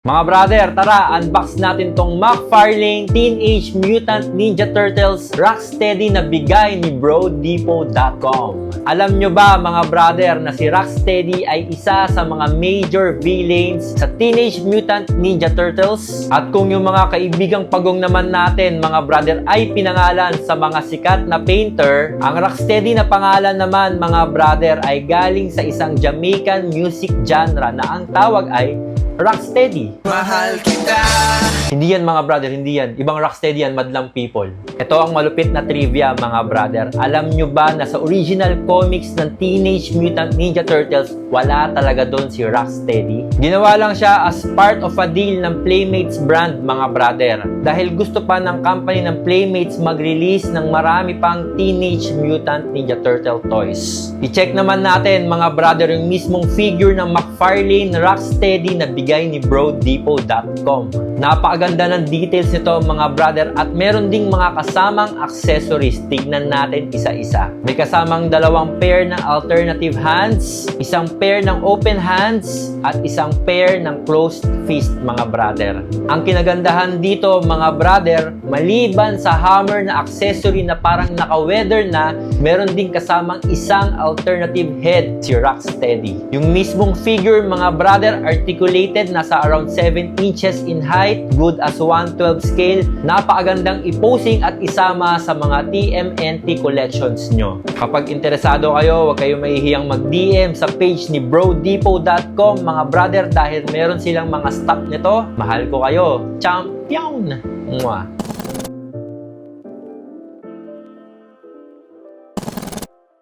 Mga brother, tara, unbox natin tong McFarlane Teenage Mutant Ninja Turtles Rocksteady na bigay ni BroDepot.com. Alam nyo ba mga brother na si Rocksteady ay isa sa mga major villains sa Teenage Mutant Ninja Turtles? At kung yung mga kaibigang pagong naman natin mga brother ay pinangalan sa mga sikat na painter, ang Rocksteady na pangalan naman mga brother ay galing sa isang Jamaican music genre na ang tawag ay Rocksteady. Mahal kita. Hindi yan mga brother, hindi yan. Ibang Rocksteady yan, madlang people. Ito ang malupit na trivia mga brother. Alam nyo ba na sa original comics ng Teenage Mutant Ninja Turtles, wala talaga doon si Rocksteady? Ginawa lang siya as part of a deal ng Playmates brand mga brother. Dahil gusto pa ng company ng Playmates mag-release ng marami pang Teenage Mutant Ninja Turtle toys. I-check naman natin mga brother yung mismong figure ng McFarlane Rocksteady na bigay ni BroDepot.com. Napakaganda ng details nito mga brother at meron ding mga kasamang accessories. Tignan natin isa-isa. May kasamang dalawang pair ng alternative hands, isang pair ng open hands, at isang pair ng closed fist mga brother. Ang kinagandahan dito mga brother, maliban sa hammer na accessory na parang naka-weather na, meron ding kasamang isang alternative head si Rocksteady. Yung mismong figure mga brother, articulated, nasa around 7 inches in height, good as 1/12 scale. Napakagandang i-posing at isama sa mga TMNT collections nyo. Kapag interesado kayo, huwag kayong mahihiyang mag-DM sa page ni BroDepot.com mga brother dahil meron silang mga stock nito. Mahal ko kayo. Champion! Mwah!